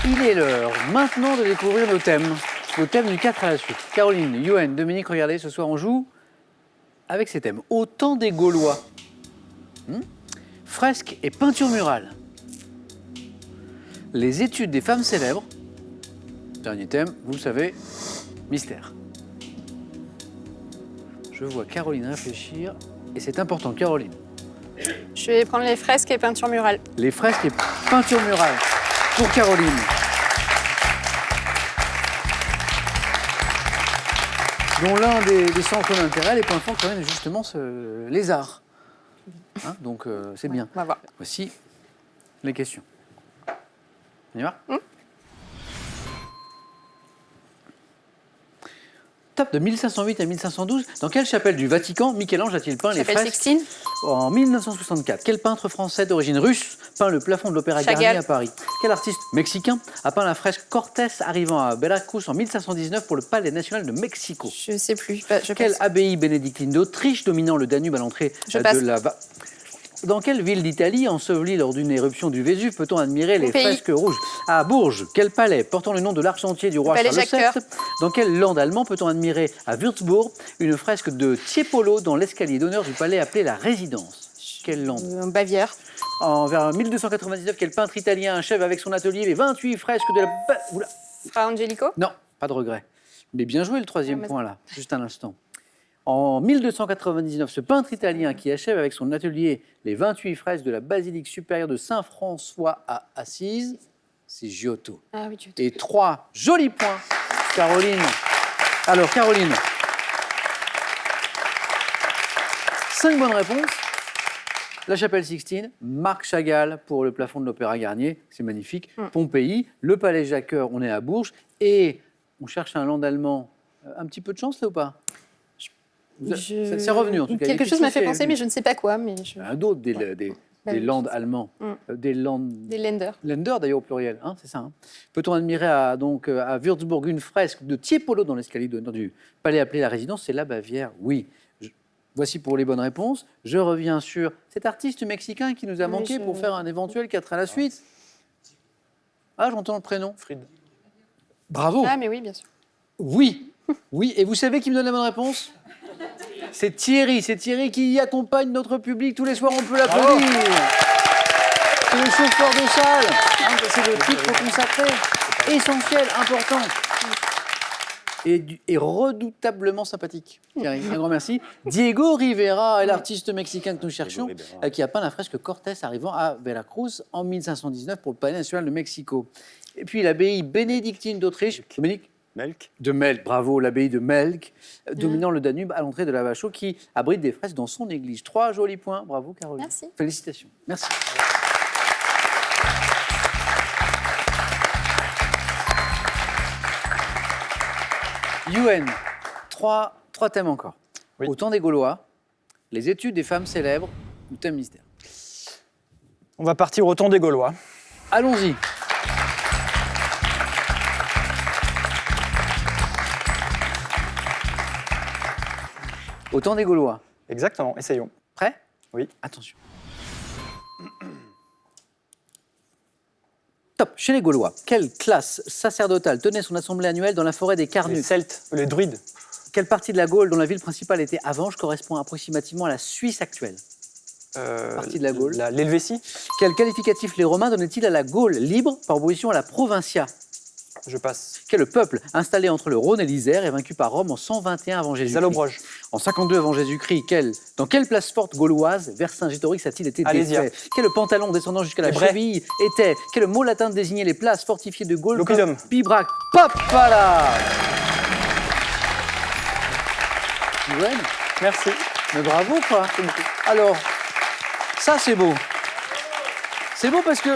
Il est l'heure maintenant de découvrir nos thèmes. Nos thèmes du 4 à la suite. Caroline, Yoann, Dominique, regardez, ce soir on joue avec ces thèmes. Au temps des Gaulois. Fresques et peintures murales. Les études des femmes célèbres. Dernier thème, vous le savez, mystère. Je vois Caroline réfléchir et c'est important, Caroline. Je vais prendre les fresques et peintures murales. Les fresques et peintures murales pour Caroline. Dont l'un des centres d'intérêt, les points forts quand même, justement, les arts. Hein, donc c'est bien. On va voir. Voici les questions. On y va Top de 1508 à 1512. Dans quelle chapelle du Vatican Michel-Ange a-t-il peint les Chapelle fresques Sixtine. en 1964? Quel peintre français d'origine russe peint le plafond de l'Opéra Chagall. Garnier à Paris? Quel artiste mexicain a peint la fresque Cortés arrivant à Veracruz en 1519 pour le Palais national de Mexico? Je sais plus. Je Quelle passe. abbaye bénédictine d'Autriche dominant le Danube à l'entrée Je passe. de la... Dans quelle ville d'Italie, ensevelie lors d'une éruption du Vésuve, peut-on admirer les Pays. fresques rouges? À Bourges, quel palais portant le nom de l'argentier du roi Palais Charles Jacques VII? Dans quel land allemand peut-on admirer à Würzburg une fresque de Tiepolo dans l'escalier d'honneur du palais appelé la Résidence? Quel land? Bavière. Vers 1299, quel peintre italien achève avec son atelier les 28 fresques de la... Oula. Fra Angelico. Non, pas de regret. Mais bien joué le troisième Ah, mais- point là, juste un instant. En 1299, ce peintre italien qui achève avec son atelier les 28 fresques de la basilique supérieure de Saint-François à Assise, c'est Giotto. Ah oui, tu Et 3 jolis points, Caroline. Alors, Caroline, 5 bonnes réponses. La chapelle Sixtine, Marc Chagall pour le plafond de l'Opéra Garnier, c'est magnifique. Pompéi, le palais Jacques-Cœur, on est à Bourges. Et on cherche un land allemand. Un petit peu de chance là ou pas? C'est revenu en tout cas. Il y a Quelque chose m'a fait qui est penser, revenu. mais je ne sais pas quoi. Mais je... D'autres, des oui. lands allemands. Des lands... Des lenders. Länder d'ailleurs au pluriel, hein, c'est ça. Hein. Peut-on admirer à Würzburg une fresque de Tiepolo dans l'escalier d'honneur du palais appelé la Résidence? C'est la Bavière, oui. Voici pour les bonnes réponses. Je reviens sur cet artiste mexicain qui nous a manqué pour faire un éventuel 4 à la suite. Ah, j'entends le prénom. Fried. Bravo. Ah, mais oui, bien sûr. Oui, oui. Et vous savez qui me donne la bonne réponse? C'est Thierry qui accompagne notre public. Tous les soirs, on peut l'applaudir. C'est le chauffeur de salle. Hein, c'est le titre consacré. Essentiel, important. Et redoutablement sympathique. Thierry, un grand merci. Diego Rivera est l'artiste mexicain que nous cherchons, qui a peint la fresque Cortés arrivant à Veracruz en 1519 pour le Palais national de Mexico. Et puis l'abbaye bénédictine d'Autriche. Dominique Melk. de Melk, bravo, l'abbaye de Melk, dominant le Danube à l'entrée de la Vachaux, qui abrite des fresques dans son église. 3 jolis points, bravo Caroline. Merci. Félicitations. Merci. Yoann, trois thèmes encore. Oui. Au temps des Gaulois, les études des femmes célèbres, ou thème mystère. On va partir au temps des Gaulois. Allons-y. Au temps des Gaulois. Exactement, essayons. Prêt? Oui. Attention. Top. Chez les Gaulois, quelle classe sacerdotale tenait son assemblée annuelle dans la forêt des Les Carnutes? Celtes, les druides. Quelle partie de la Gaule, dont la ville principale était Avange, correspond approximativement à la Suisse actuelle? Partie de la Gaule. L'Helvétie. Quel qualificatif les Romains donnaient-ils à la Gaule libre par opposition à la Provincia? Je passe. Quel peuple installé entre le Rhône et l'Isère est vaincu par Rome en 121 avant Les Jésus-Christ? Allobroges. En 52 avant Jésus-Christ, dans quelle place forte gauloise Vercingétorix a-t-il été Alésia. défait? Quel pantalon descendant jusqu'à la Les Brais. cheville était? Quel mot latin désignait les places fortifiées de Gaule? L'oppidum. Pibrac. Papala. Yoann, Merci. mais bravo quoi. Alors, ça c'est beau. C'est beau parce que...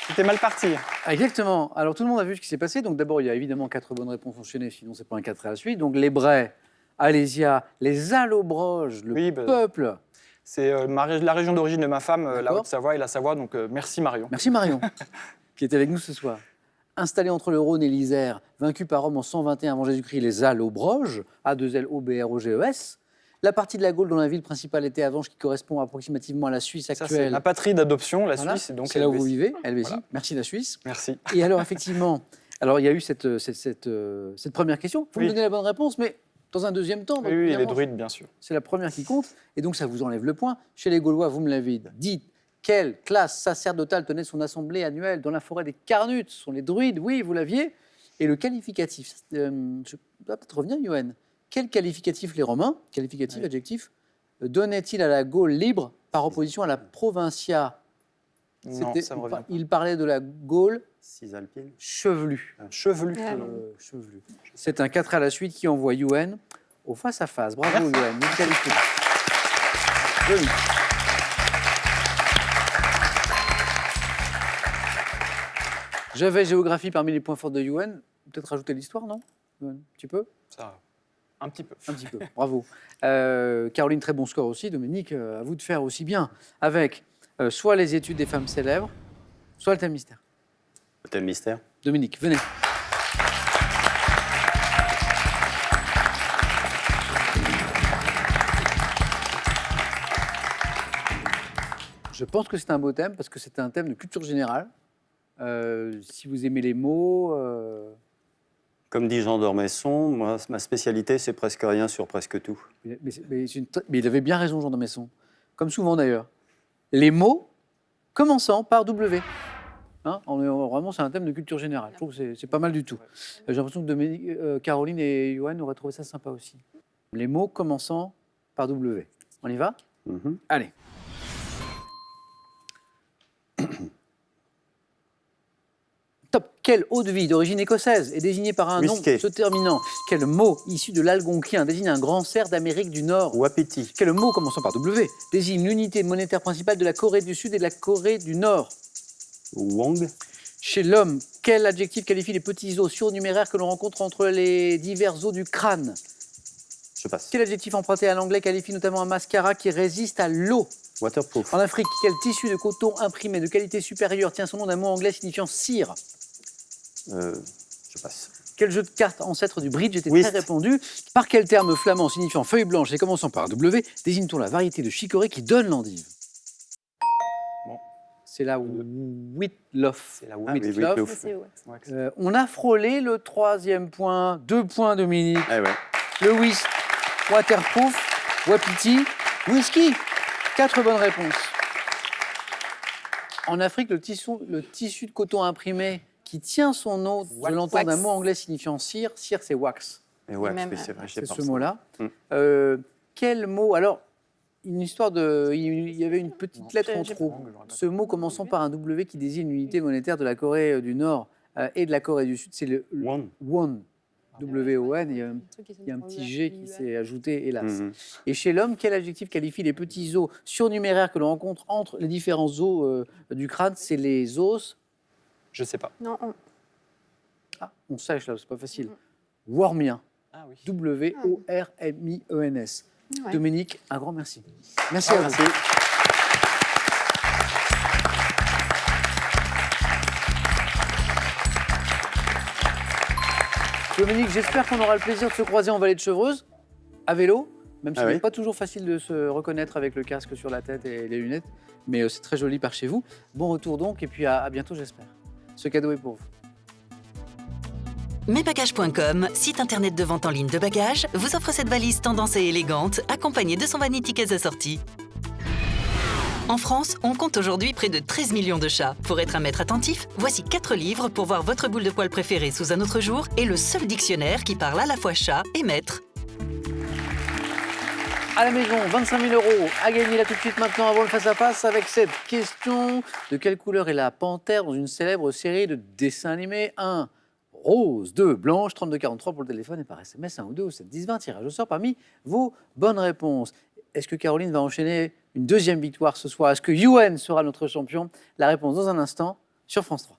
C'était mal parti. Ah, exactement. Alors tout le monde a vu ce qui s'est passé. Donc d'abord, il y a évidemment 4 bonnes réponses enchaînées, sinon c'est pas un 4 à la suite. Donc les Brais, Alésia, les Allobroges, le Oui, peuple. C'est la région d'origine de ma femme, la D'accord. Haute-Savoie et la Savoie. Donc merci Marion. Merci Marion, qui est avec nous ce soir. Installé entre le Rhône et l'Isère, vaincu par Rome en 121 avant Jésus-Christ, les Allobroges, A2L-O-B-R-O-G-E-S. La partie de la Gaule dont la ville principale était Avanches, qui correspond approximativement à la Suisse Ça, c'est actuelle. ma patrie d'adoption, la Voilà, Suisse. Et donc c'est là où vous Helvétie. vivez, Helvétie. Voilà. Merci la Suisse. Merci. Et alors, effectivement, alors il y a eu cette première question. Vous me Oui. donnez la bonne réponse, mais dans un deuxième temps. donc, Oui, oui, les évidemment, druides, bien sûr. c'est la première qui compte. Et donc, ça vous enlève le point. Chez les Gaulois, vous me l'avez dit, quelle classe sacerdotale tenait son assemblée annuelle dans la forêt des Carnutes? Ce sont les druides, oui, vous l'aviez. Et le qualificatif, je dois peut-être revenir, Yoann. Quel qualificatif les Romains, qualificatif, Oui. adjectif, donnaient-ils à la Gaule libre par opposition à la Provincia? Non, C'était- ça me revient pas. il parlait de la Gaule Cisalpine. chevelue. Chevelu. Ah, non. Chevelu. C'est un 4 à la suite qui envoie Yoann au face-à-face. Bravo Yoann, vous qualifiez. Joli. J'avais géographie parmi les points forts de Yoann. Peut-être rajouter l'histoire, non Yoann, un petit peu? Ça, un petit peu. Un petit peu, bravo. Caroline, très bon score aussi. Dominique, à vous de faire aussi bien. Avec soit les études des femmes célèbres, soit le thème mystère. Le thème mystère. Dominique, venez. Je pense que c'est un beau thème parce que c'est un thème de culture générale. Si vous aimez les mots, Comme dit Jean d'Ormesson, moi, ma spécialité, c'est presque rien sur presque tout. mais il avait bien raison, Jean de Messon. Comme souvent d'ailleurs. Les mots commençant par W. Hein, vraiment, c'est un thème de culture générale. Je trouve que c'est pas mal du tout. J'ai l'impression que Caroline et Yoann auraient trouvé ça sympa aussi. Les mots commençant par W. On y va? Mhm. Allez. Top. Quelle eau de vie d'origine écossaise est désignée par un nom Whisky. se terminant? Quel mot issu de l'algonquin désigne un grand cerf d'Amérique du Nord? Wapiti. Quel mot commençant par W désigne l'unité monétaire principale de la Corée du Sud et de la Corée du Nord? Wong. Chez l'homme, quel adjectif qualifie les petits os surnuméraires que l'on rencontre entre les divers os du crâne? Je passe. Quel adjectif emprunté à l'anglais qualifie notamment un mascara qui résiste à l'eau? Waterproof. En Afrique, quel tissu de coton imprimé de qualité supérieure tient son nom d'un mot anglais signifiant cire? Je passe. Quel jeu de cartes ancêtre du bridge était Whist. très répandu? Par quel terme flamand signifiant feuille blanche et commençant par W désigne-t-on la variété de chicorée qui donne l'endive? Bon. C'est la Whitloff. C'est la Ah oui, Whitloff. Whitloff. C'est ouais. Ouais, On a frôlé le 3e point. 2 points, Dominique. Eh ouais. Le whist, waterproof, wapiti, whisky. 4 bonnes réponses. En Afrique, le tissu de coton imprimé qui tient son nom, je l'entends d'un Wax. mot anglais signifiant cire. Cire, c'est wax. Et ouais, Même, oui, c'est vrai, j'ai C'est pas ce pensé. mot-là. Mm. Quel mot? Alors, une histoire de. Il y avait une petite lettre en j'ai trop. pas. Ce mot commençant par un W qui désigne l'unité monétaire de la Corée du Nord et de la Corée du Sud, c'est le Won. won. W-O-N. Il y a un petit G qui s'est ajouté, hélas. Mhm. Et chez l'homme, quel adjectif qualifie les petits os surnuméraires que l'on rencontre entre les différents os du crâne? C'est les os. Je sais pas. Non, Ah, on sèche là, c'est pas facile. Wormien. Ah oui. W-O-R-M-I-E-N-S. ouais. Dominique, un grand merci. Merci à vous. Merci. Dominique, j'espère qu'on aura le plaisir de se croiser en vallée de Chevreuse, à vélo, même si Ah ce n'est oui. pas toujours facile de se reconnaître avec le casque sur la tête et les lunettes, mais c'est très joli par chez vous. Bon retour donc, et puis à bientôt, j'espère. Ce cadeau est pour vous. Mesbagages.com, site internet de vente en ligne de bagages, vous offre cette valise tendance et élégante, accompagnée de son vanity case assorti. En France, on compte aujourd'hui près de 13 millions de chats. Pour être un maître attentif, voici 4 livres pour voir votre boule de poil préférée sous un autre jour et le seul dictionnaire qui parle à la fois chat et maître. À la maison, 25 000 € à gagner là tout de suite maintenant avant le face-à-face avec cette question. De quelle couleur est la panthère dans une célèbre série de dessins animés? 1, rose. 2, blanche. 3243 pour le téléphone et par SMS 1 ou 2 ou 7 10 20. Tirage au sort parmi vos bonnes réponses. Est-ce que Caroline va enchaîner une deuxième victoire ce soir? Est-ce que Yoann sera notre champion? La réponse dans un instant sur France 3.